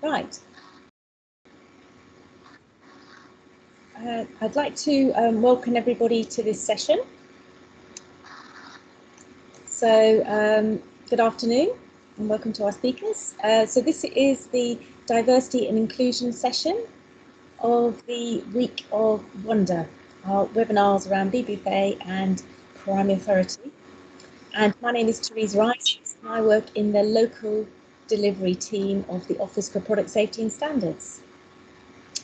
Right. I'd like to welcome everybody to this session. So good afternoon and welcome to our speakers. So this is the Diversity and Inclusion session of the Week of Wonder, our webinars around BBFA and Primary Authority. And my name is Therese Rice and I work in the local delivery team of the Office for Product Safety and Standards.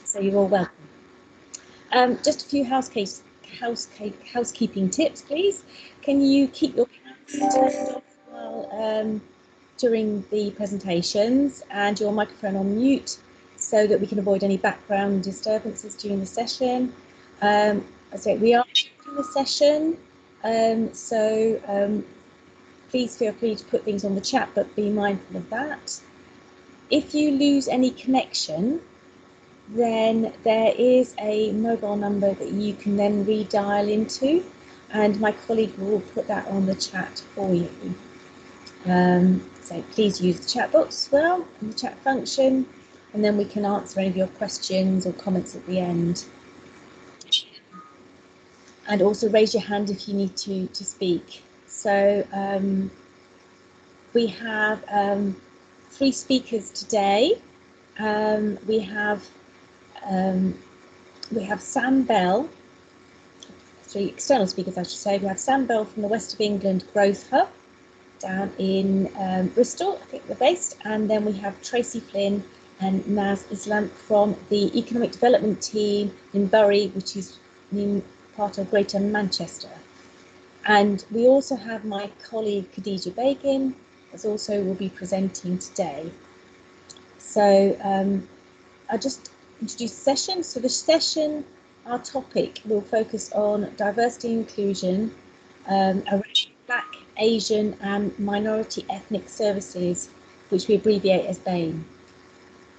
So you're all welcome. Just a few housekeeping tips, please. Can you keep your cameras turned off while, during the presentations and your microphone on mute so that we can avoid any background disturbances during the session? I say we are in the session, so please feel free to put things on the chat, but be mindful of that. If you lose any connection, then there is a mobile number that you can then redial into, and my colleague will put that on the chat for you. So please use the chat box as well, and the chat function, and then we can answer any of your questions or comments at the end. And also raise your hand if you need to speak. So we have 3 speakers today. We have Sam Bell, 3 external speakers I should say. We have Sam Bell from the West of England Growth Hub down in Bristol, I think they're based, and then we have Tracy Flynn and Naz Islam from the Economic Development Team in Bury, which is in part of Greater Manchester. And we also have my colleague Khadija Begin, as also will be presenting today. So I'll just introduce the session. So the session, our topic will focus on diversity and inclusion around Black, Asian and minority ethnic services, which we abbreviate as BAME.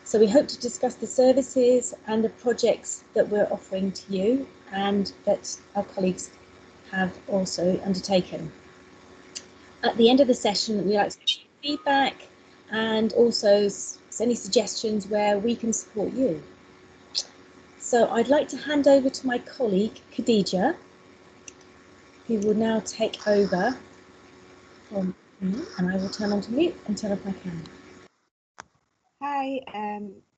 So we hope to discuss the services and the projects that we're offering to you and that our colleagues have also undertaken. At the end of the session, we like to get feedback and also any suggestions where we can support you. So I'd like to hand over to my colleague, Khadija, who will now take over from me, and I will turn on to mute and turn off my camera. Hi,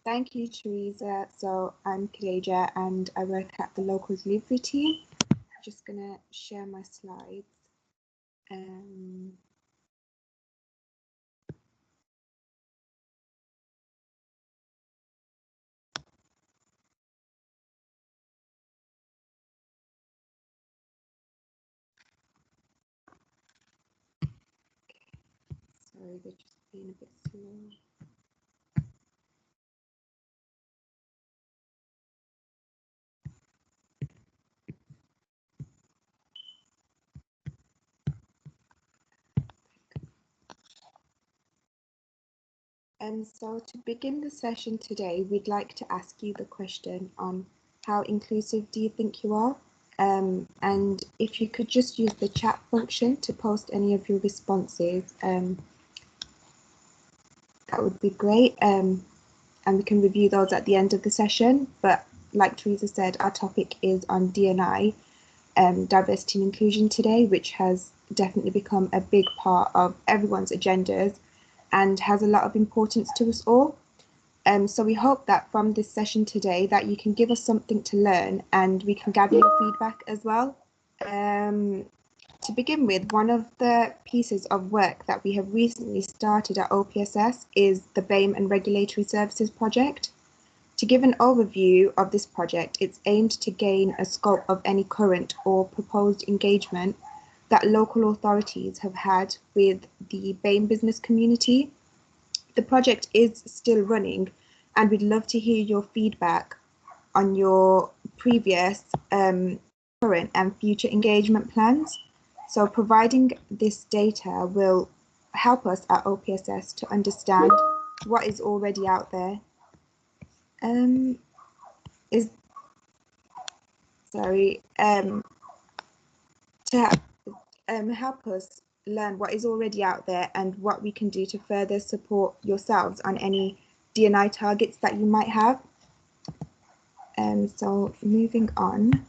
thank you, Teresa. So I'm Khadija and I work at the local delivery team. I'm just gonna share my slides. Sorry, they're just being a bit slow. So to begin the session today, we'd like to ask you the question on how inclusive do you think you are? And if you could just use the chat function to post any of your responses, that would be great. And we can review those at the end of the session. But like Teresa said, our topic is on D&I, diversity and inclusion today, which has definitely become a big part of everyone's agendas and has a lot of importance to us all. So we hope that from this session today that you can give us something to learn and we can gather your feedback as well. To begin with, one of the pieces of work that we have recently started at OPSS is the BAME and Regulatory Services project. To give an overview of this project, it's aimed to gain a scope of any current or proposed engagement that local authorities have had with the BAME business community. The project is still running and we'd love to hear your feedback on your previous, current and future engagement plans. So providing this data will help us at OPSS to understand what is already out there. To help us learn what is already out there and what we can do to further support yourselves on any D&I targets that you might have. So moving on,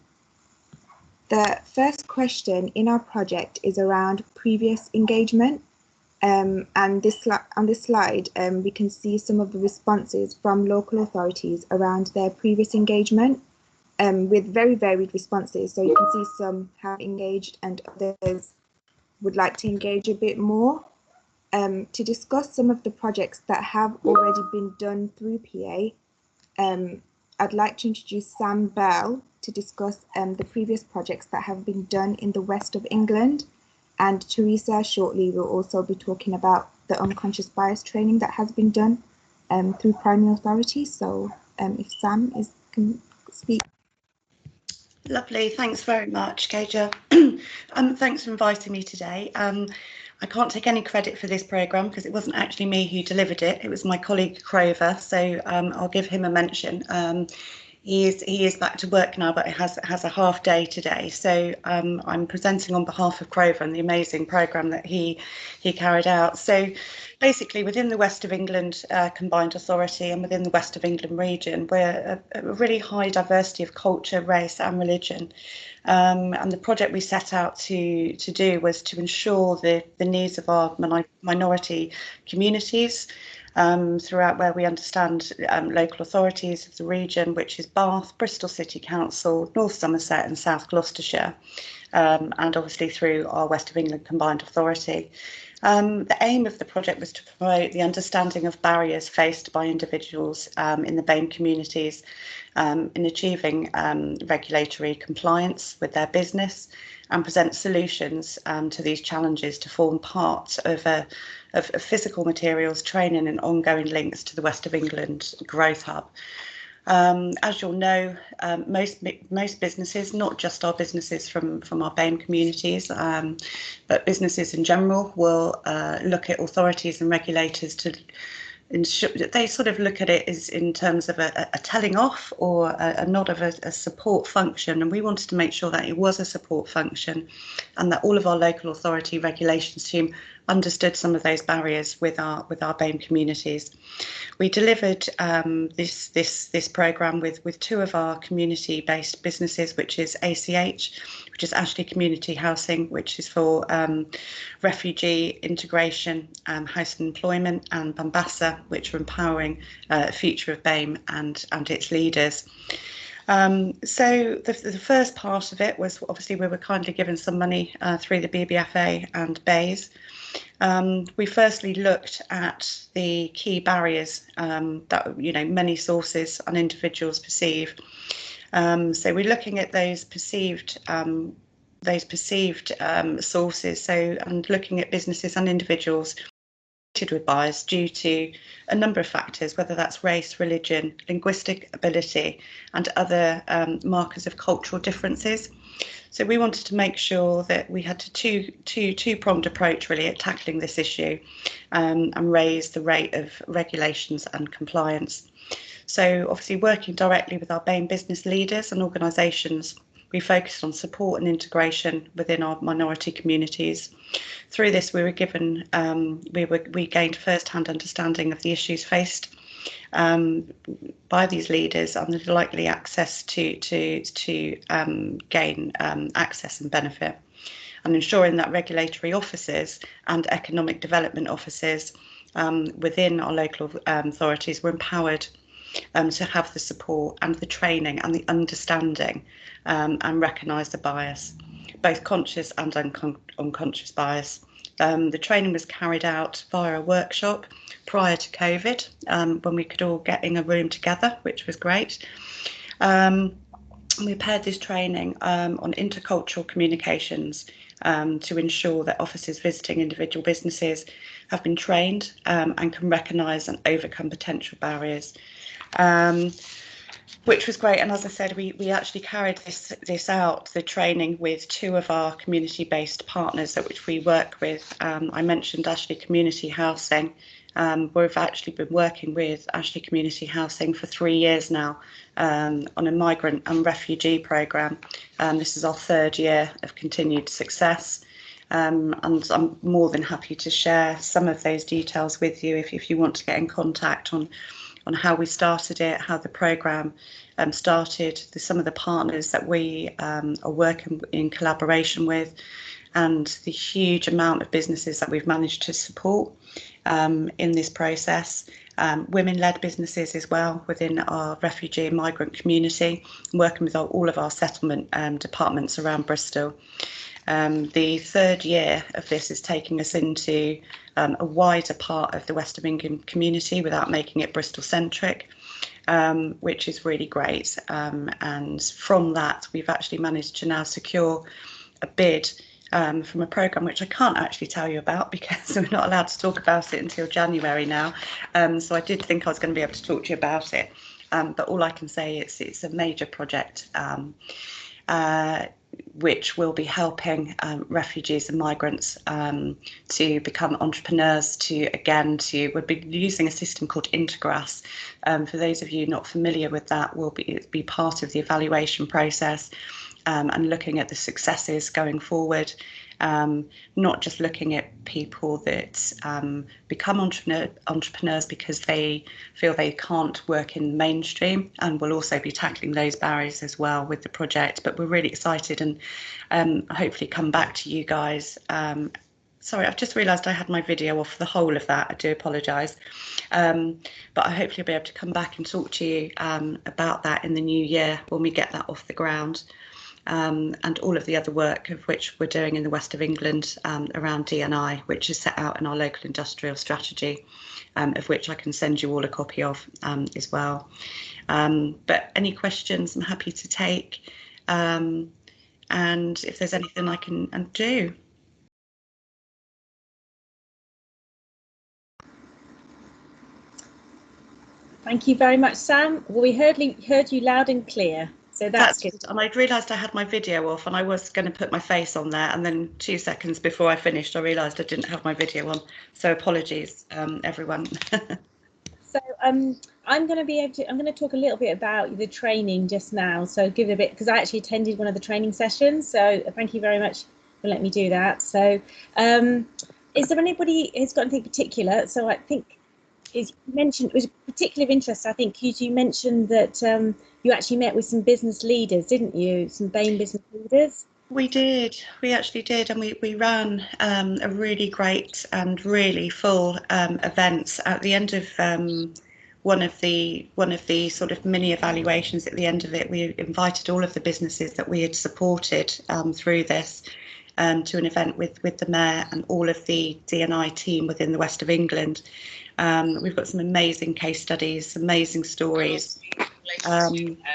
the first question in our project is around previous engagement. And on this slide, we can see some of the responses from local authorities around their previous engagement, with very varied responses. So you can see some have engaged and others would like to engage a bit more. To discuss some of the projects that have already been done through PA, I'd like to introduce Sam Bell to discuss the previous projects that have been done in the west of England. And Teresa shortly will also be talking about the unconscious bias training that has been done through primary authority. So if Sam can speak. Lovely, thanks very much, Keja. Thanks for inviting me today. I can't take any credit for this programme because it wasn't actually me who delivered it, it was my colleague Crover, so I'll give him a mention. He is back to work now, but it has a half day today. So I'm presenting on behalf of Crover and the amazing programme that he carried out. So basically, within the West of England Combined Authority and within the West of England region, we're a really high diversity of culture, race and religion. And the project we set out to do was to ensure the needs of our minority communities throughout where we understand local authorities of the region, which is Bath, Bristol City Council, North Somerset and South Gloucestershire, and obviously through our West of England Combined Authority. The aim of the project was to promote the understanding of barriers faced by individuals in the BAME communities in achieving regulatory compliance with their business and present solutions to these challenges to form part of physical materials training and ongoing links to the West of England Growth Hub. As you'll know, most businesses, not just our businesses from our BAME communities, but businesses in general, will look at authorities and regulators to ensure that they sort of look at it as in terms of a telling off or a nod of a support function, and we wanted to make sure that it was a support function and that all of our local authority regulations team understood some of those barriers with our BAME communities. We delivered this programme with two of our community-based businesses, which is ACH, which is Ashley Community Housing, which is for refugee integration, house and employment, and Bambassa, which are empowering the future of BAME and its leaders. So the first part of it was obviously we were kindly given some money through the BBFA and BAYS. We firstly looked at the key barriers that many sources and individuals perceive. So we're looking at those perceived sources. So and looking at businesses and individuals with bias due to a number of factors, whether that's race, religion, linguistic ability, and other markers of cultural differences. So we wanted to make sure that we had a two-pronged approach really at tackling this issue and raise the rate of regulations and compliance. So obviously working directly with our BAME business leaders and organisations, we focused on support and integration within our minority communities. Through this, we were given, we gained first-hand understanding of the issues faced by these leaders and the likely access to gain access and benefit, and ensuring that regulatory officers and economic development officers within our local authorities were empowered to have the support and the training and the understanding and recognise the bias, both conscious and unconscious bias. The training was carried out via a workshop prior to COVID, when we could all get in a room together, which was great. We paired this training on intercultural communications to ensure that officers visiting individual businesses have been trained and can recognise and overcome potential barriers. Which was great, and as I said, we actually carried this out, the training, with two of our community-based partners at which we work with. I mentioned Ashley Community Housing. We've actually been working with Ashley Community Housing for 3 years now on a migrant and refugee programme. This is our third year of continued success, and I'm more than happy to share some of those details with you if you want to get in contact on how we started it, how the programme started, some of the partners that we are working in collaboration with, and the huge amount of businesses that we've managed to support in this process. Women-led businesses as well within our refugee and migrant community, working with all of our settlement departments around Bristol. The third year of this is taking us into a wider part of the West of England community without making it Bristol-centric, which is really great. And from that, we've actually managed to now secure a bid from a programme which I can't actually tell you about because we're not allowed to talk about it until January now. So I did think I was going to be able to talk to you about it. But all I can say is it's a major project which will be helping refugees and migrants to become entrepreneurs, we'll be using a system called Integrass. For those of you not familiar with that, will be part of the evaluation process and looking at the successes going forward. Not just looking at people that become entrepreneurs because they feel they can't work in mainstream, and we'll also be tackling those barriers as well with the project. But we're really excited and hopefully come back to you guys. Sorry, I've just realised I had my video off the whole of that. I do apologise. But I hopefully will be able to come back and talk to you about that in the new year when we get that off the ground. And all of the other work of which we're doing in the West of England around D&I, which is set out in our local industrial strategy, of which I can send you all a copy of as well. But any questions I'm happy to take, and if there's anything I can do. Thank you very much, Sam. Well, we heard you loud and clear. So that's good. And I realised I had my video off and I was going to put my face on there, and then 2 seconds before I finished I realised I didn't have my video on, so apologies everyone. So I'm going to talk a little bit about the training just now, so give it a bit, because I actually attended one of the training sessions, so thank you very much for letting me do that. So is there anybody who's got anything particular? So I think you mentioned, it was particularly of interest, I think, you mentioned that you actually met with some business leaders, didn't you? Some BAME business leaders? We did, we actually did, and we ran a really great and really full events at the end of one of the sort of mini evaluations. At the end of it, we invited all of the businesses that we had supported through this to an event with the Mayor and all of the D&I team within the West of England. We've got some amazing case studies, amazing stories.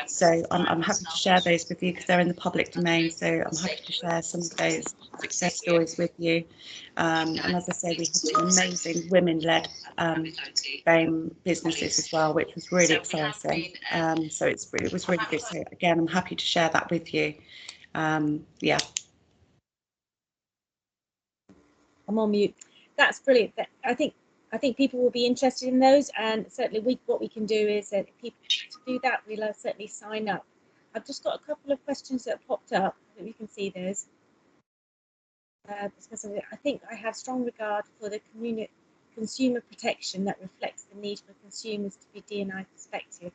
So I'm happy to share those with you because they're in the public domain. So I'm happy to share some of those success stories with you. And as I say, we had some amazing women-led BAME businesses as well, which was really exciting. So it was really good. So again, I'm happy to share that with you. Yeah. I'm on mute. That's brilliant. I think people will be interested in those, and certainly what we can do is that if people do that, we'll certainly sign up. I've just got a couple of questions that have popped up. I think you can see those. I think I have strong regard for the consumer protection that reflects the need for consumers to be D&I perspective,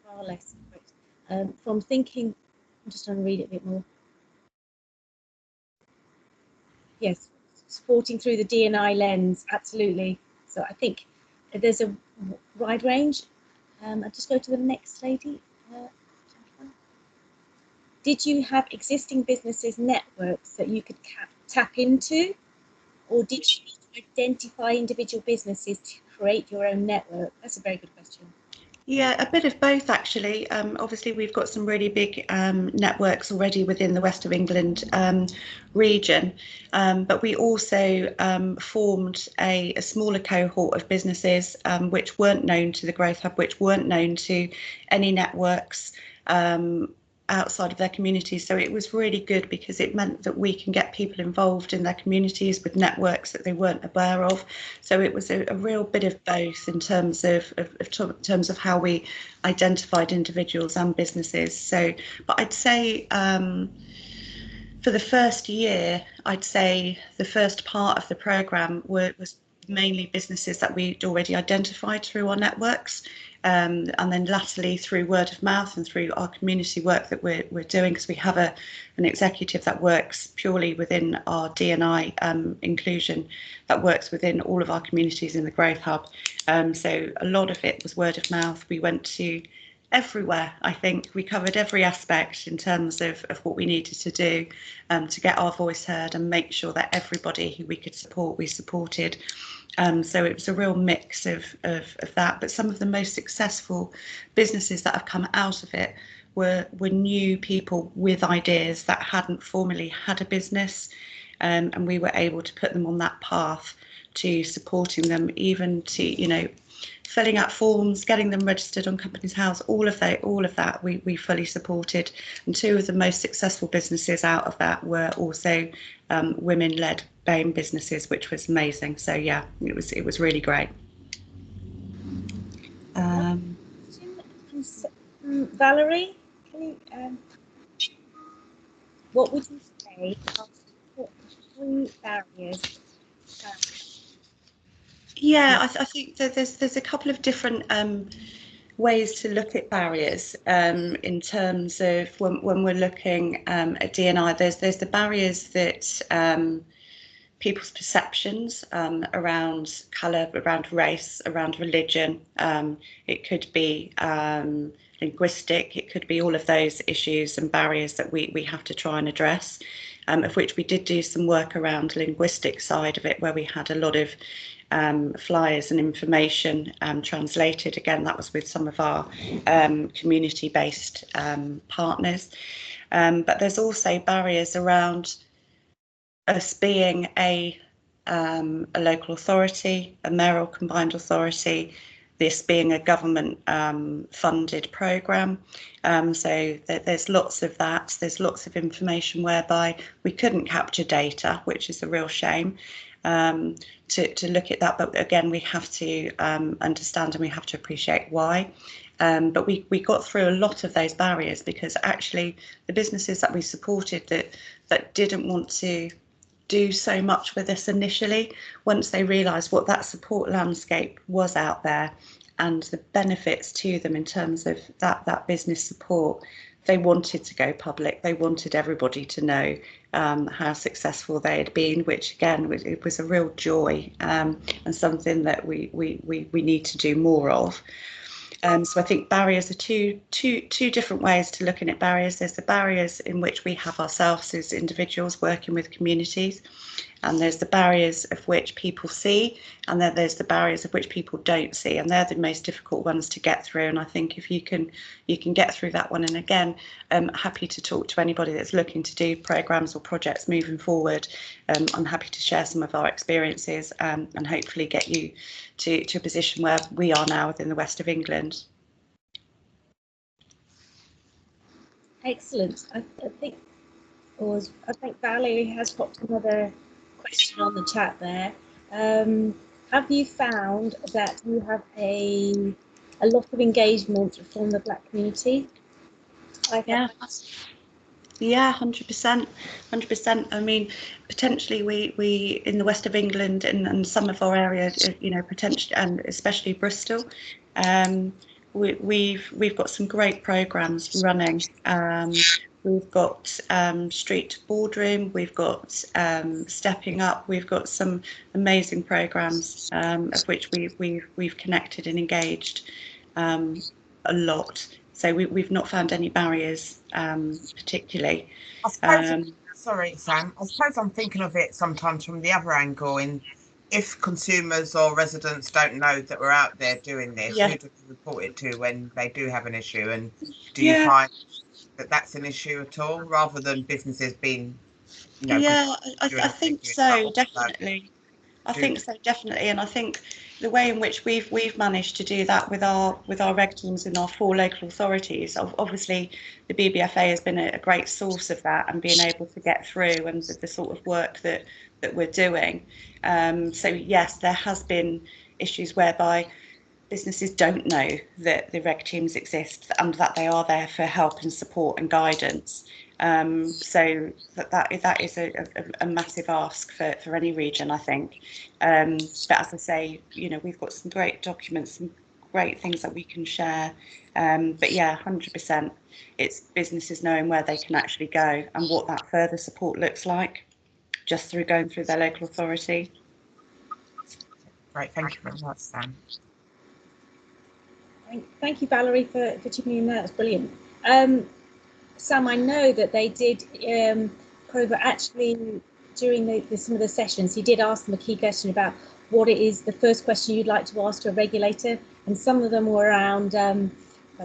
far less. From thinking, I'm just trying to read it a bit more. Yes, supporting through the D&I lens, absolutely. So I think there's a wide range. I'll just go to the next lady. Did you have existing businesses networks that you could tap into, or did you need to identify individual businesses to create your own network? That's a very good question. Yeah, a bit of both actually. Obviously, we've got some really big networks already within the West of England region, but we also formed a smaller cohort of businesses which weren't known to the Growth Hub, which weren't known to any networks outside of their communities. So it was really good because it meant that we can get people involved in their communities with networks that they weren't aware of. So it was a real bit of both in terms of how we identified individuals and businesses. So, but I'd say for the first year, I'd say the first part of the programme was mainly businesses that we'd already identified through our networks, and then latterly through word of mouth and through our community work that we're doing, because we have an executive that works purely within our D&I inclusion, that works within all of our communities in the Growth Hub. So a lot of it was word of mouth. We went to everywhere. I think we covered every aspect in terms of what we needed to do to get our voice heard and make sure that everybody who we could support, we supported. So it was a real mix of that. But some of the most successful businesses that have come out of it were new people with ideas that hadn't formally had a business, and we were able to put them on that path to supporting them, even to, you know, filling out forms, getting them registered on Companies House, all of that we fully supported. And two of the most successful businesses out of that were also women-led BAME businesses, which was amazing. So yeah, it was really great. Valerie, can you, what would you say are the 3 barriers? Yeah, I think that there's a couple of different ways to look at barriers in terms of when we're looking at D&I. There's the barriers that people's perceptions around colour, around race, around religion. It could be linguistic, it could be all of those issues and barriers that we have to try and address, of which we did do some work around the linguistic side of it, where we had a lot of flyers and information translated. Again, that was with some of our community-based partners. But there's also barriers around us being a local authority, a mayoral combined authority, this being a government funded programme. So there's lots of that. There's lots of information whereby we couldn't capture data, which is a real shame. To look at that, but again, we have to understand and we have to appreciate why. But we got through a lot of those barriers, because actually the businesses that we supported that didn't want to do so much with us initially, once they realised what that support landscape was out there and the benefits to them in terms of that business support, they wanted to go public. They wanted everybody to know how successful they had been, which again, it was a real joy and something that we need to do more of. So I think barriers are two different ways to looking at barriers. There's the barriers in which we have ourselves as individuals working with communities, and there's the barriers of which people see, and then there's the barriers of which people don't see, and they're the most difficult ones to get through. And I think if you can get through that one, and again, I'm happy to talk to anybody that's looking to do programmes or projects moving forward. I'm happy to share some of our experiences and hopefully get you to a position where we are now within the West of England. Excellent. I think Valerie has popped another question on the chat there. Have you found that you have a lot of engagement from the Black community? Yeah, 100%. I mean, potentially we in the West of England and some of our areas, you know, potentially, and especially Bristol, we've got some great programmes running. We've got Street Boardroom, we've got Stepping Up, we've got some amazing programmes of which we've connected and engaged a lot. So we've not found any barriers particularly. I suppose, sorry, Sam, I suppose I'm thinking of it sometimes from the other angle, in if consumers or residents don't know that we're out there doing this, who do we report it to when they do have an issue? And do you find that that's an issue at all, rather than businesses being, you know, I think so, definitely. I think so, definitely, and I think the way in which we've managed to do that with our reg teams in our 4 local authorities, obviously the BBFA has been a great source of that and being able to get through, and the sort of work that we're doing. So yes, there has been issues whereby businesses don't know that the reg teams exist and that they are there for help and support and guidance. So that is a massive ask for any region, I think. But as I say, you know, we've got some great documents, some great things that we can share. But yeah, 100%, it's businesses knowing where they can actually go and what that further support looks like, just through going through their local authority. Great, thank you very much, Sam. Thank you, Valerie, for chipping in there. That's brilliant. Sam, I know that they did, Prover actually, during some of the sessions, he did ask them a key question about what it is, the first question you'd like to ask to a regulator, and some of them were around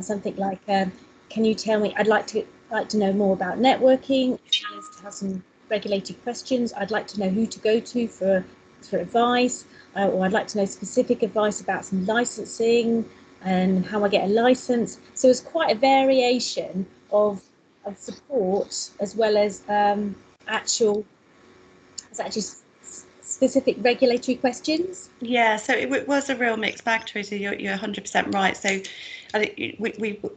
something like, can you tell me, I'd like to know more about networking, to have some regulated questions, I'd like to know who to go to for advice, or I'd like to know specific advice about some licensing and how I get a license. So it's quite a variation of support, as well as actually specific regulatory questions. Yeah, so it was a real mixed bag, Teresa. You're 100% right. So I think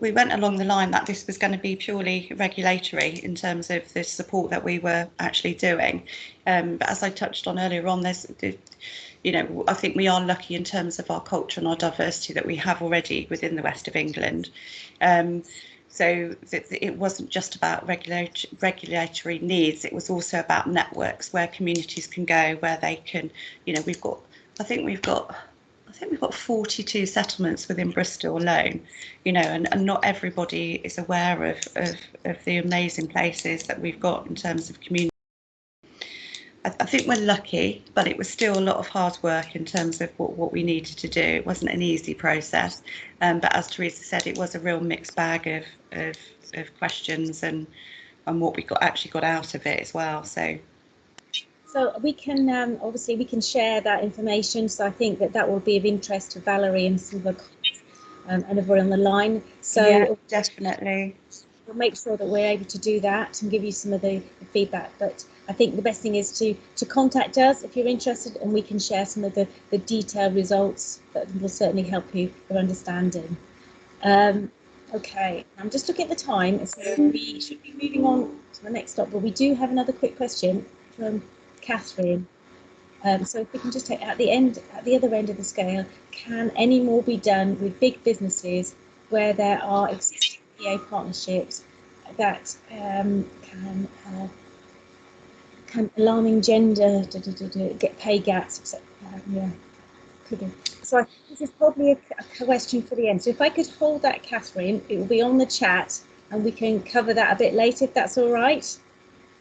we went along the line that this was going to be purely regulatory in terms of the support that we were actually doing. But as I touched on earlier on, you know, I think we are lucky in terms of our culture and our diversity that we have already within the West of England. So it wasn't just about regulatory needs, it was also about networks where communities can go, where they can, you know, I think we've got 42 settlements within Bristol alone, you know, and not everybody is aware of the amazing places that we've got in terms of community. I think we're lucky, but it was still a lot of hard work in terms of what we needed to do. It wasn't an easy process, but as Teresa said, it was a real mixed bag of questions and what we actually got out of it as well. So we can obviously we can share that information. So I think that will be of interest to Valerie and some of the and everyone on the line. So yeah, definitely. We'll make sure that we're able to do that and give you some of the feedback. But I think the best thing is to contact us if you're interested, and we can share some of the detailed results that will certainly help you with understanding. Okay, I'm just looking at the time, so we should be moving on to the next stop, but we do have another quick question from Catherine. So if we can just take at the other end of the scale, can any more be done with big businesses where there are existing PA partnerships that can alarming gender get pay gaps, etc. Yeah, could be. So I think this is probably a question for the end. So if I could hold that, Catherine, it will be on the chat, and we can cover that a bit later if that's all right.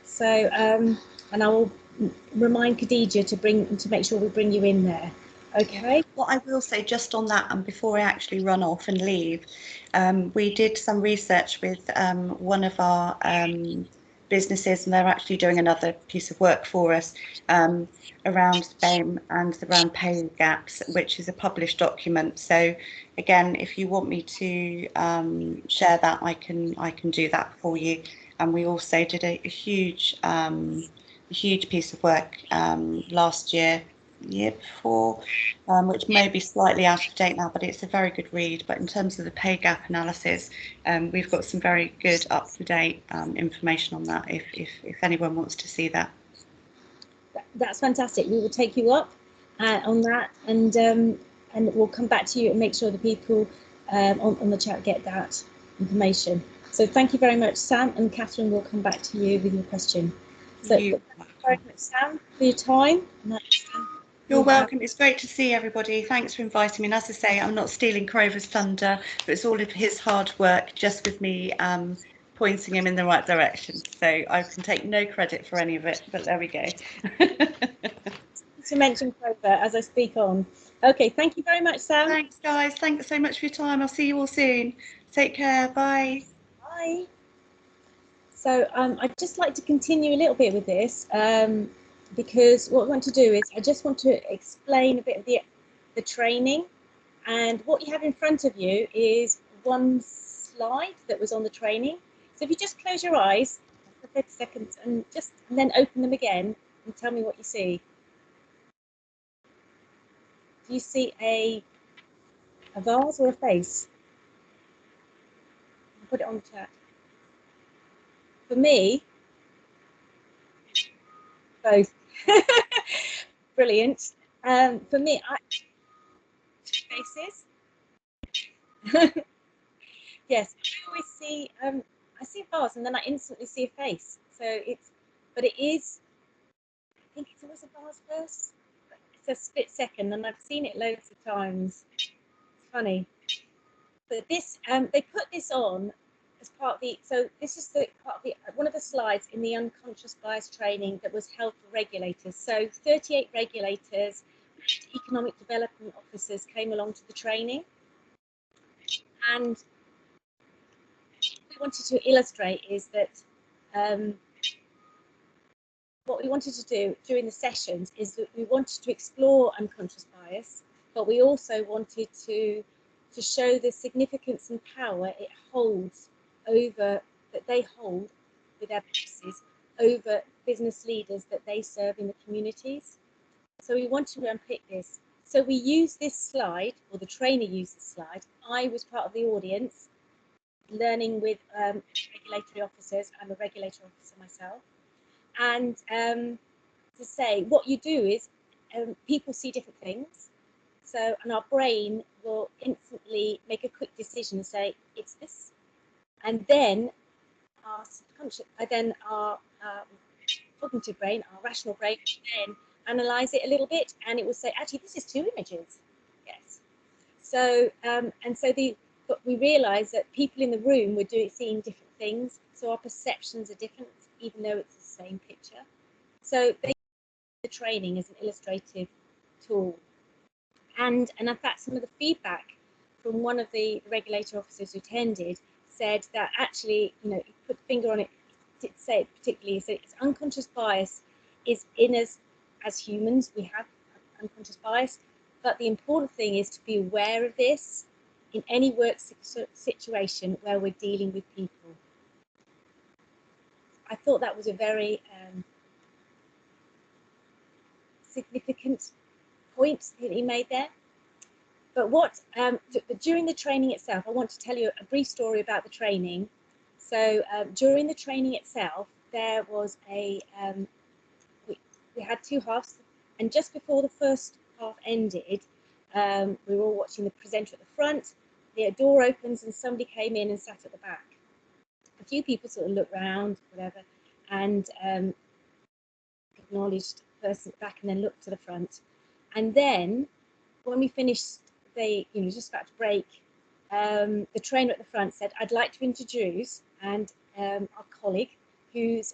So and I will remind Khadija to make sure we bring you in there. Okay. What I will say just on that, and before I actually run off and leave, we did some research with one of our businesses, and they're actually doing another piece of work for us around BAME and around pay gaps, which is a published document. So again, if you want me to share that, I can do that for you. And we also did a huge piece of work last year before, which may be slightly out of date now, but it's a very good read. But in terms of the pay gap analysis, we've got some very good up-to-date information on that if anyone wants to see that. That's fantastic. We will take you up on that, and we'll come back to you and make sure the people on the chat get that information. So thank you very much, Sam, and Catherine will come back to you with your question. So thank you very much, Sam, for your time. You're welcome. It's great to see everybody. Thanks for inviting me. And as I say, I'm not stealing Crover's thunder, but it's all of his hard work, just with me pointing him in the right direction. So I can take no credit for any of it, but there we go. To mention Crover as I speak on. Okay, thank you very much, Sam. Thanks, guys. Thanks so much for your time. I'll see you all soon. Take care. Bye. Bye. So I'd just like to continue a little bit with this. Because what I want to do is I just want to explain a bit of the training, and what you have in front of you is one slide that was on the training. So if you just close your eyes for 30 seconds and then open them again and tell me what you see. Do you see a vase or a face? I'll put it on the chat. for me, both. Brilliant. For me, faces. Yes, I always see. I see a vase, and then I instantly see a face. So but it is. I think it's always a vase first. It's a split second, and I've seen it loads of times. It's funny. But this, they put this on as part of the. So this is the part of the one of the slides in the unconscious bias training that was held for regulators. So 38 regulators, economic development officers came along to the training, and what we wanted to illustrate is that what we wanted to do during the sessions is that we wanted to explore unconscious bias, but we also wanted to show the significance and power it holds over, that they hold with their businesses over business leaders that they serve in the communities. So we wanted to unpick this. So we used this slide, or the trainer used this slide. I was part of the audience, learning with regulatory officers. I'm a regulatory officer myself. And to say what you do is people see different things. So, and our brain will instantly make a quick decision and say, it's this. And then our subconscious, our cognitive brain, our rational brain, then analyze it a little bit, and it will say, actually, this is 2 images. Yes. So, but we realized that people in the room were seeing different things. So our perceptions are different, even though it's the same picture. So they use the training as an illustrative tool. And in fact, some of the feedback from one of the regulator officers who attended said that actually, you put the finger on it, say it particularly, so it's unconscious bias is in us as humans, we have unconscious bias, but the important thing is to be aware of this in any work situation where we're dealing with people. I thought that was a very significant point that he made there. But during the training itself, I want to tell you a brief story about the training. So during the training itself, there was we had 2 halves, and just before the first half ended, we were all watching the presenter at the front. The door opens and somebody came in and sat at the back. A few people sort of looked around, whatever, and acknowledged the person at the back and then looked to the front. And then when we finished, just about to break, the trainer at the front said, I'd like to introduce our colleague who's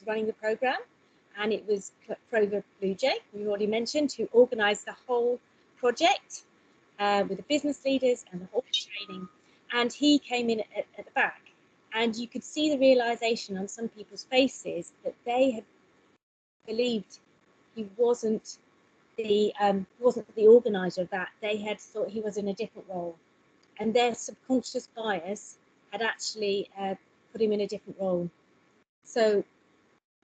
running the programme. And it was Prover Blue Jay, we already mentioned, who organised the whole project with the business leaders and the whole training. And he came in at the back, and you could see the realisation on some people's faces that they had believed he wasn't the organiser of that. They had thought he was in a different role, and their subconscious bias had actually put him in a different role. So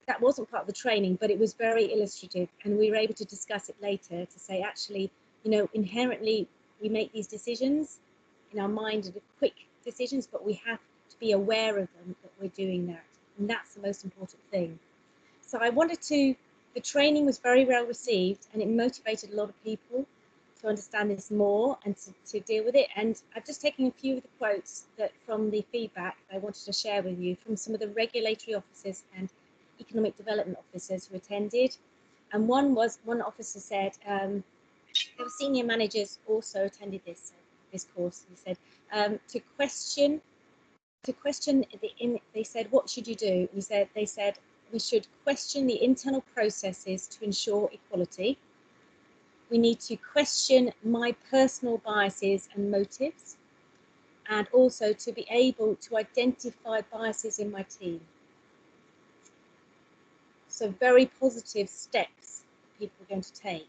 that wasn't part of the training, but it was very illustrative, and we were able to discuss it later to say, actually, inherently we make these decisions in our mind, quick decisions, but we have to be aware of them, that we're doing that, and that's the most important thing. So the training was very well received, and it motivated a lot of people to understand this more and to deal with it. And I've just taken a few of the quotes from the feedback I wanted to share with you from some of the regulatory officers and economic development officers who attended. And one officer said, there were senior managers also attended this course. He said, to question they said, what should you do? They said we should question the internal processes to ensure equality. We need to question my personal biases and motives, and also to be able to identify biases in my team. So very positive steps people are going to take.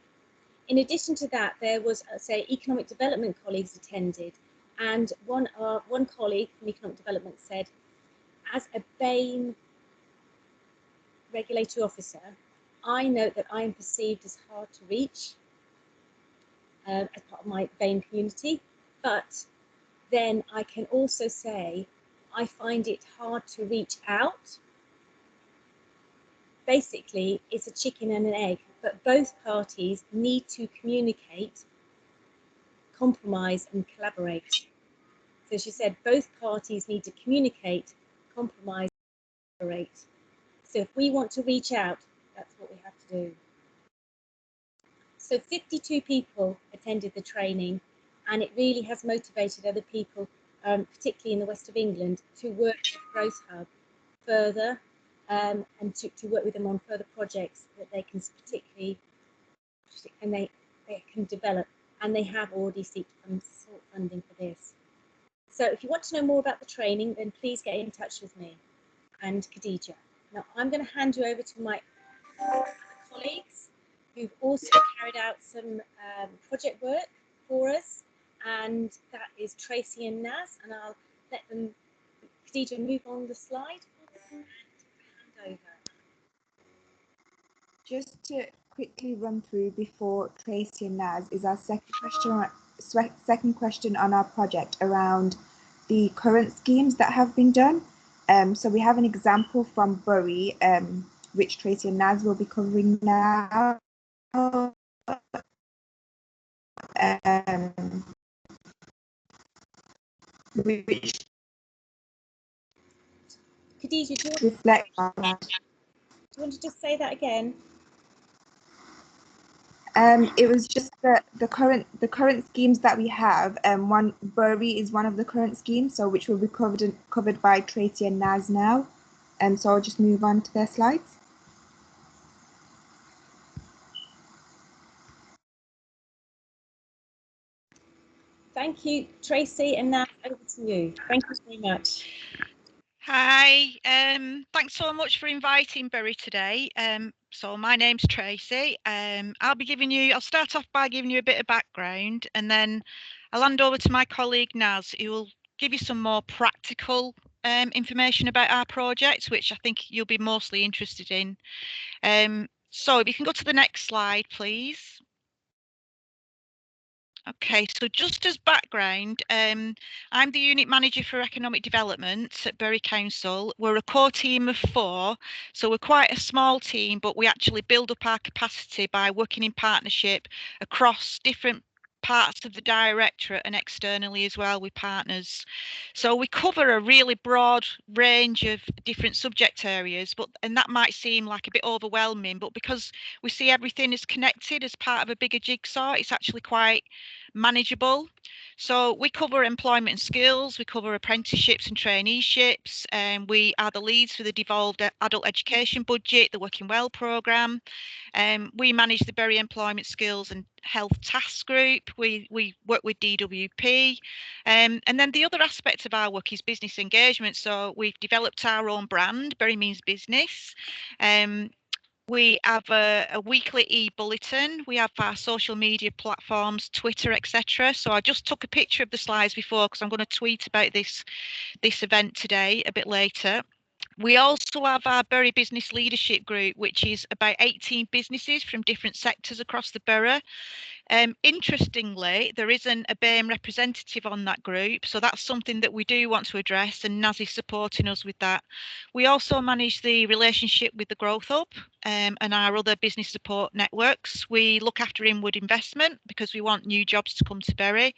In addition to that, there was, say, economic development colleagues attended, and one colleague from economic development said, as a BAME regulatory officer, I know that I am perceived as hard to reach as part of my BAME community, but then I can also say I find it hard to reach out. Basically, it's a chicken and an egg, but both parties need to communicate, compromise and collaborate. So she said both parties need to communicate, compromise, and collaborate. So if we want to reach out, that's what we have to do. So 52 people attended the training, and it really has motivated other people, particularly in the west of England, to work with Growth Hub further, and to work with them on further projects that they can particularly, and they can develop, and they have already sought funding for this. So if you want to know more about the training, then please get in touch with me and Khadija. Now I'm going to hand you over to my colleagues who've also carried out some project work for us, and that is Tracy and Naz, and I'll let them, Khadija, move on the slide and hand over. Just to quickly run through before Tracy and Naz is our second question on our project around the current schemes that have been done. So we have an example from Bury, which Tracy and Naz will be covering now. Which Khadija, do you want to just say that again? It was just the current schemes that we have. One Bury is one of the current schemes, so which will be covered by Tracy and Naz now. So I'll just move on to their slides. Thank you, Tracy, and now over to you. Thank you very much. Hi, thanks so much for inviting Bury today. So my name's Tracy. I'll start off by giving you a bit of background, and then I'll hand over to my colleague Naz, who will give you some more practical information about our project, which I think you'll be mostly interested in. So if you can go to the next slide, please. Okay, so just as background, I'm the unit manager for economic development at Bury Council. We're a core team of 4, so we're quite a small team, but we actually build up our capacity by working in partnership across different parts of the directorate and externally as well with partners. So we cover a really broad range of different subject areas, and that might seem like a bit overwhelming, but because we see everything as connected as part of a bigger jigsaw, it's actually quite manageable. So we cover employment and skills, we cover apprenticeships and traineeships, and we are the leads for the devolved adult education budget, the Working Well programme. We manage the Bury Employment Skills and Health Task Group. We work with DWP. And then the other aspect of our work is business engagement. So we've developed our own brand, Bury Means Business. We have a weekly e-bulletin. We have our social media platforms, Twitter, etc. So I just took a picture of the slides before because I'm going to tweet about this event today a bit later. We also have our Bury Business Leadership Group, which is about 18 businesses from different sectors across the borough. Interestingly, there isn't a BAME representative on that group, so that's something that we do want to address, and Naz is supporting us with that. We also manage the relationship with the Growth Hub and our other business support networks. We look after inward investment because we want new jobs to come to Bury.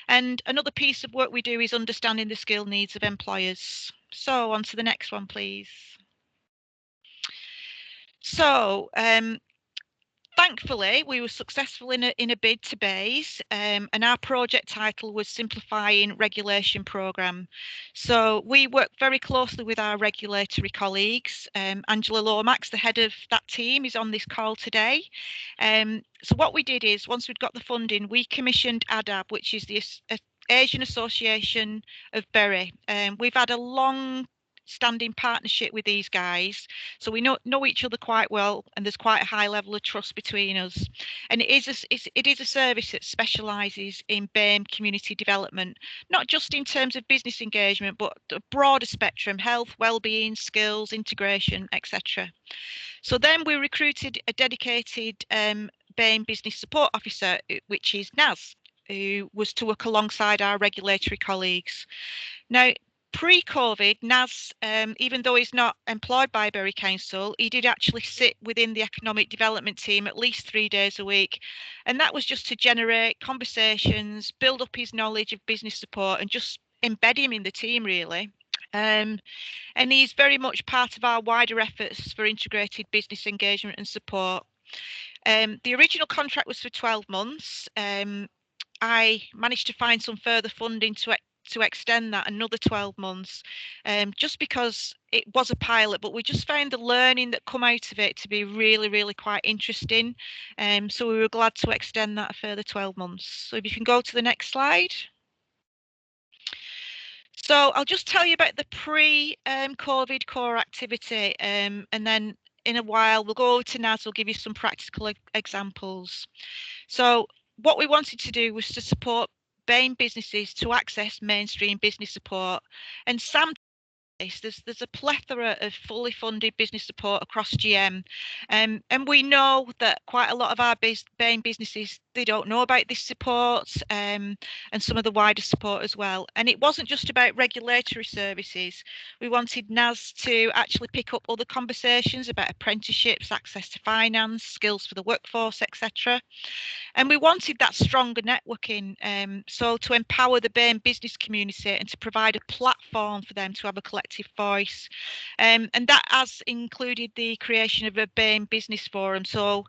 And another piece of work we do is understanding the skill needs of employers. So on to the next one, please. So thankfully, we were successful in a bid to BASE, and our project title was Simplifying Regulation Programme. So we work very closely with our regulatory colleagues. Angela Lomax, the head of that team, is on this call today. So what we did is, once we'd got the funding, we commissioned ADAB, which is the Asian Association of Bury. We've had a long standing partnership with these guys, so we know each other quite well, and there's quite a high level of trust between us. And it is a service that specialises in BAME community development, not just in terms of business engagement, but a broader spectrum: health, well-being, skills, integration, etc. So then we recruited a dedicated BAME business support officer, which is Naz, who was to work alongside our regulatory colleagues. Now, Pre-COVID, Naz, even though he's not employed by Bury Council, he did actually sit within the economic development team at least 3 days a week. And that was just to generate conversations, build up his knowledge of business support and just embed him in the team, really. And he's very much part of our wider efforts for integrated business engagement and support. The original contract was for 12 months. I managed to find some further funding to extend that another 12 months, just because it was a pilot, but we just found the learning that come out of it to be really, really quite interesting. So we were glad to extend that a further 12 months. So if you can go to the next slide. So I'll just tell you about the pre-COVID core activity, and then in a while we'll go over to Naz, we'll give you some practical examples. So what we wanted to do was to support BAME businesses to access mainstream business support. And Sam, there's a plethora of fully funded business support across GM, and we know that quite a lot of our BAME businesses, they don't know about this support, and some of the wider support as well. And it wasn't just about regulatory services. We wanted NAS to actually pick up other conversations about apprenticeships, access to finance, skills for the workforce, etc. And we wanted that stronger networking, so to empower the BAME business community and to provide a platform for them to have a collective voice. And that has included the creation of a BAME business forum. So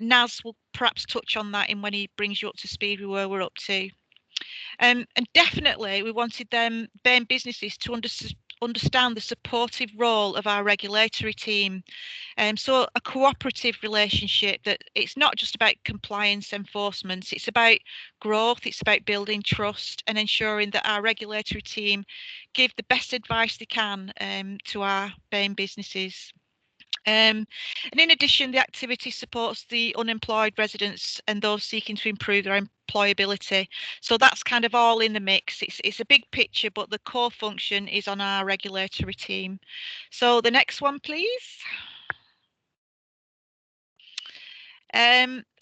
Naz will perhaps touch on that in when he brings you up to speed with where we're up to. And definitely we wanted them BAME businesses to understand the supportive role of our regulatory team. So a cooperative relationship, that it's not just about compliance enforcement, it's about growth, it's about building trust and ensuring that our regulatory team give the best advice they can to our BAME businesses. And in addition, the activity supports the unemployed residents and those seeking to improve their employability. So that's kind of all in the mix. It's a big picture, but the core function is on our regulatory team. So the next one, please.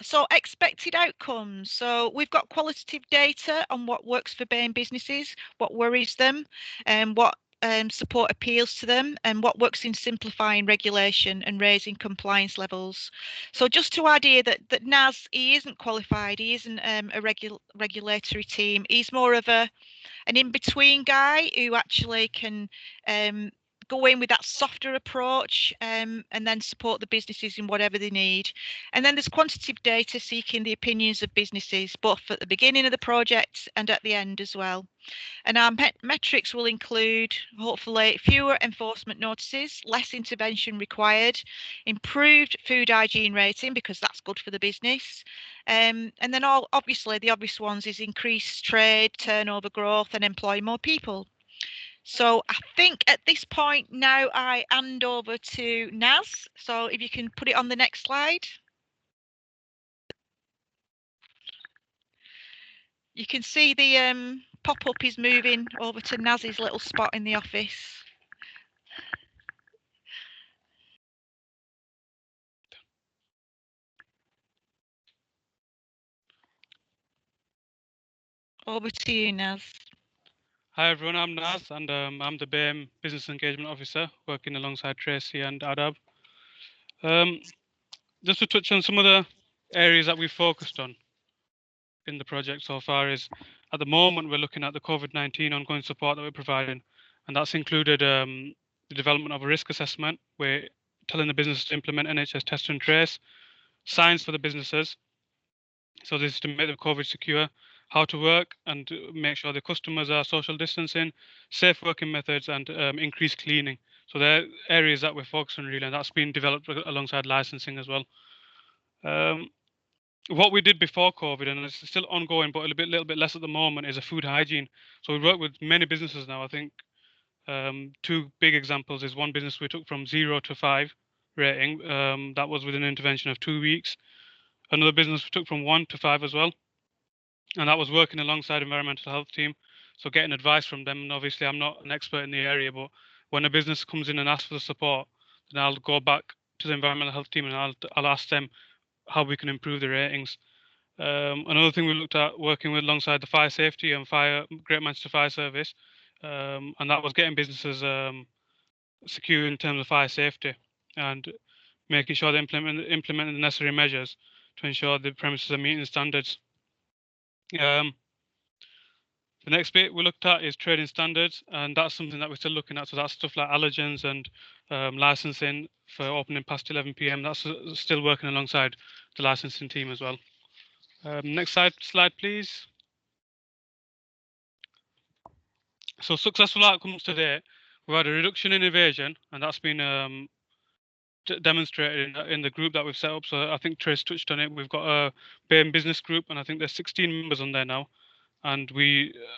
So expected outcomes. So we've got qualitative data on what works for BAME businesses, what worries them, and what support appeals to them, and what works in simplifying regulation and raising compliance levels. So just to add here that Naz, he isn't qualified, he isn't a regulatory team. He's more of an in-between guy who actually can go in with that softer approach, and then support the businesses in whatever they need. And then there's quantitative data seeking the opinions of businesses, both at the beginning of the project and at the end as well. And our metrics will include, hopefully, fewer enforcement notices, less intervention required, improved food hygiene rating, because that's good for the business. And then obviously the obvious ones is increased trade, turnover growth, and employ more people. So I think at this point now I hand over to Naz. So if you can put it on the next slide. You can see the pop-up is moving over to Naz's little spot in the office. Over to you, Naz. Hi everyone, I'm Naz and I'm the BAME Business Engagement Officer working alongside Tracy and Adab. Just to touch on some of the areas that we've focused on in the project so far is, at the moment we're looking at the COVID-19 ongoing support that we're providing, and that's included the development of a risk assessment. We're telling the business to implement NHS test and trace, signs for the businesses, so this is to make them COVID secure, how to work and make sure the customers are social distancing, safe working methods, and increased cleaning. So they're areas that we're focused on really, and that's been developed alongside licensing as well. What we did before COVID, and it's still ongoing, but a little bit less at the moment, is a food hygiene. So we work with many businesses now. I think two big examples is one business we took from 0 to 5 rating. That was with an intervention of 2 weeks. Another business we took from 1 to 5 as well, and that was working alongside environmental health team, so getting advice from them. And obviously I'm not an expert in the area, but when a business comes in and asks for the support, then I'll go back to the environmental health team and I'll ask them how we can improve the ratings. Another thing we looked at working with alongside the fire safety and Great Manchester Fire Service, and that was getting businesses secure in terms of fire safety and making sure they implement the necessary measures to ensure the premises are meeting standards. The next bit we looked at is trading standards, and that's something that we're still looking at. So that's stuff like allergens and licensing for opening past 11 p.m. That's still working alongside the licensing team as well. Next slide, please. So successful outcomes today, we've had a reduction in evasion, and that's been demonstrated in the group that we've set up. So I think Trace touched on it. We've got a BAME business group, and I think there's 16 members on there now. And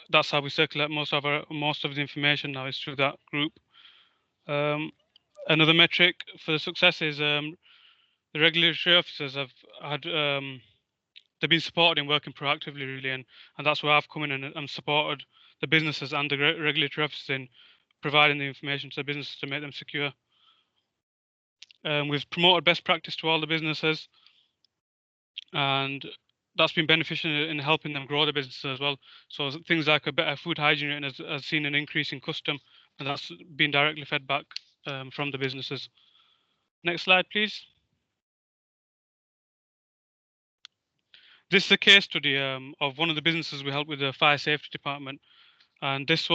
that's how we circulate most of the information now is through that group. Another metric for the success is the regulatory officers have had they've been supported in working proactively really, and that's where I've come in and supported the businesses and the regulatory officers in providing the information to the businesses to make them secure. We've promoted best practice to all the businesses, and that's been beneficial in helping them grow the business as well. So things like a better food hygiene rating has seen an increase in custom, and that's been directly fed back from the businesses. Next slide, please. This is a case study of one of the businesses we helped with the fire safety department, and this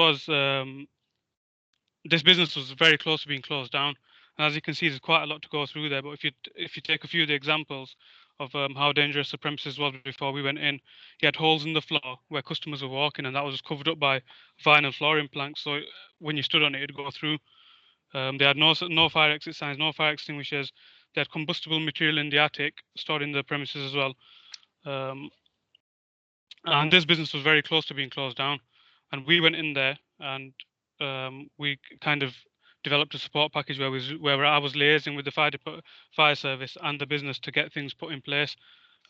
business was very close to being closed down. And as you can see, there's quite a lot to go through there. But if you take a few of the examples of how dangerous the premises was before we went in, you had holes in the floor where customers were walking, and that was covered up by vinyl flooring planks. So when you stood on it, it'd go through. They had no fire exit signs, no fire extinguishers. They had combustible material in the attic stored in the premises as well. And this business was very close to being closed down. And we went in there and we kind of developed a support package where I was liaising with the fire service and the business to get things put in place.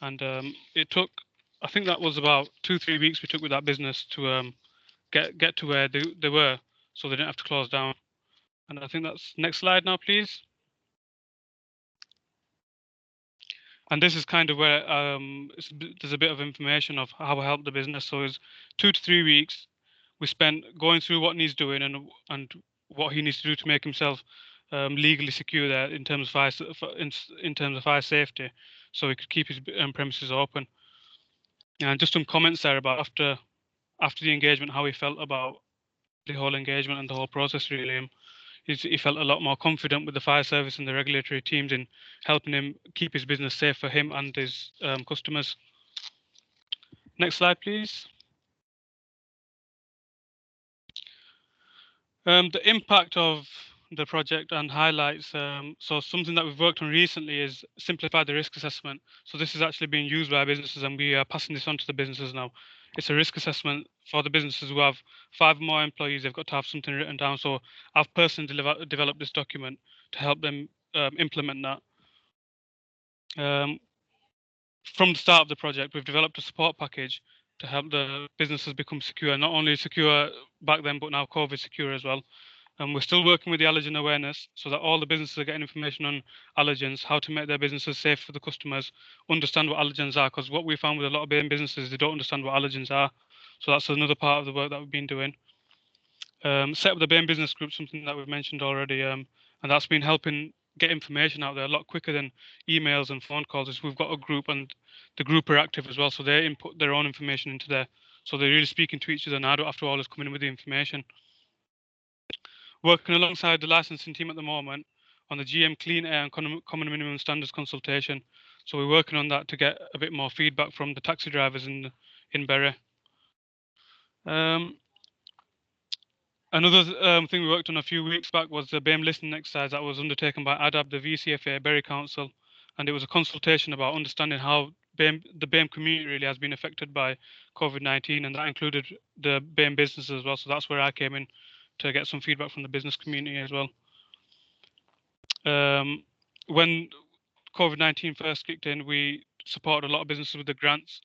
And it took, I think that was about 2-3 weeks we took with that business to get to where they were, so they didn't have to close down. And I think that's next slide now, please. And this is kind of where there's a bit of information of how I helped the business. So it's 2 to 3 weeks we spent going through what needs doing and what he needs to do to make himself legally secure there in terms of fire safety, so he could keep his premises open. And just some comments there about after the engagement, how he felt about the whole engagement and the whole process really. He felt a lot more confident with the fire service and the regulatory teams in helping him keep his business safe for him and his customers. Next slide, please. The impact of the project and highlights. So something that we've worked on recently is simplify the risk assessment. So this is actually being used by businesses, and we are passing this on to the businesses now. It's a risk assessment for the businesses who have 5 or more employees. They've got to have something written down. So I've personally developed this document to help them implement that. From the start of the project, we've developed a support package to help the businesses become secure, not only secure back then, but now COVID secure as well. And we're still working with the allergen awareness so that all the businesses are getting information on allergens, how to make their businesses safe for the customers, understand what allergens are, because what we found with a lot of businesses, they don't understand what allergens are. So that's another part of the work that we've been doing. Set up the BAME business group, something that we've mentioned already, and that's been helping get information out there a lot quicker than emails and phone calls. We've got a group, and the group are active as well, so they input their own information into there. So they're really speaking to each other now after all is coming in with the information. Working alongside the licensing team at the moment on the GM Clean Air and Common Minimum Standards consultation. So we're working on that to get a bit more feedback from the taxi drivers in Bury. Another thing we worked on a few weeks back was the BAME listening exercise that was undertaken by ADAB, the VCFA Bury Council, and it was a consultation about understanding how the BAME community really has been affected by COVID-19, and that included the BAME businesses as well. So that's where I came in to get some feedback from the business community as well. When COVID-19 first kicked in, we supported a lot of businesses with the grants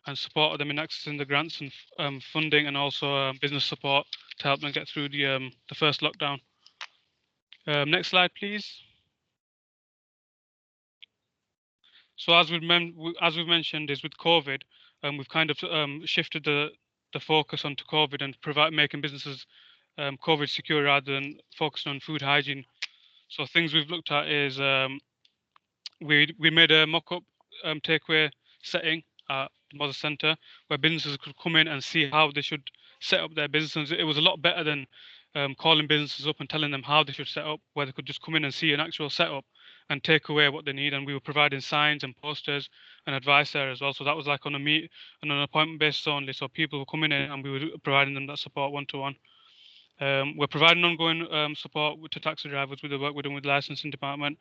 and supported them in accessing the grants and funding, and also business support to help them get through the first lockdown. Next slide, please. So as we've mentioned, is with COVID, we've kind of shifted the focus onto COVID and making businesses COVID secure rather than focusing on food hygiene. So things we've looked at is we made a mock-up takeaway setting at the Mother Centre where businesses could come in and see how they should set up their businesses. It was a lot better than calling businesses up and telling them how they should set up, where they could just come in and see an actual setup and take away what they need. And we were providing signs and posters and advice there as well. So that was like on an appointment basis only. So people were coming in and we were providing them that support one-to-one. We're providing ongoing support to taxi drivers with the work we're doing with the licensing department.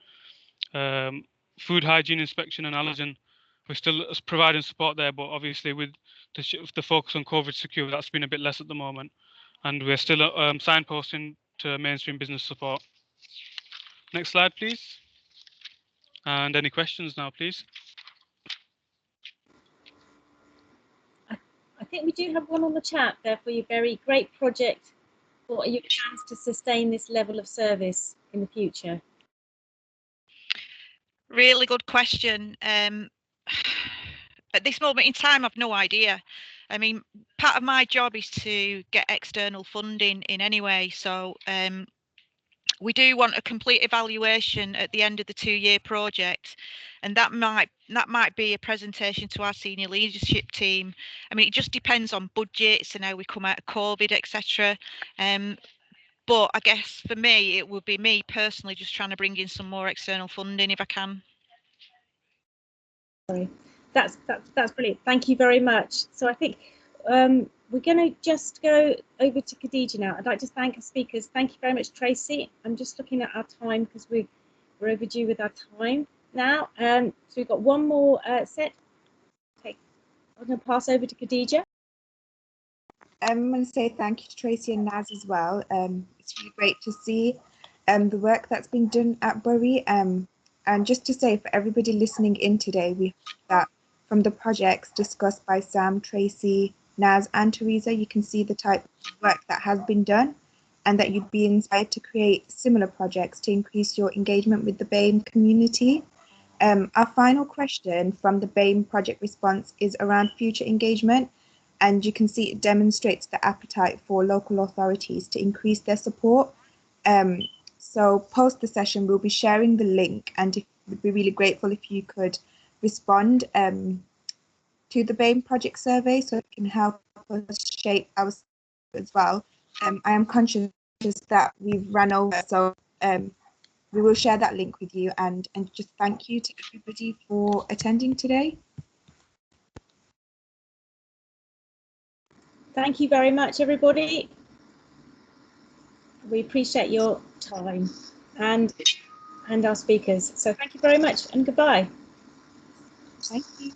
Food hygiene inspection and allergen, we're still providing support there, but obviously with the focus on COVID secure, that's been a bit less at the moment. And we're still signposting to mainstream business support. Next slide, please. And any questions now, please? I think we do have one on the chat there for you, Berry. Great project. What are your plans to sustain this level of service in the future? Really good question. At this moment in time, I've no idea. I mean, part of my job is to get external funding in any way. So we do want a complete evaluation at the end of the 2-year project, and that might be a presentation to our senior leadership team. I mean, it just depends on budgets and how we come out of COVID, etc. But I guess for me, it would be me personally just trying to bring in some more external funding if I can. Sorry, that's brilliant. Thank you very much. So I think we're going to just go over to Khadija now. I'd like to thank our speakers. Thank you very much, Tracy. I'm just looking at our time because we're overdue with our time now. So we've got one more set. Okay, I'm going to pass over to Khadija. I'm going to say thank you to Tracy and Naz as well. It's really great to see the work that's been done at Bury. And just to say, for everybody listening in today, we hope that from the projects discussed by Sam, Tracy, Naz and Teresa, you can see the type of work that has been done and that you'd be inspired to create similar projects to increase your engagement with the BAME community. Our final question from the BAME project response is around future engagement, and you can see it demonstrates the appetite for local authorities to increase their support. So post the session, we'll be sharing the link, and we'd be really grateful if you could respond to the BAME project survey so it can help us shape our as well. I am conscious that we've run over, so we will share that link with you, and just thank you to everybody for attending today. Thank you very much, everybody. We appreciate your time and our speakers. So thank you very much and goodbye. Thank you.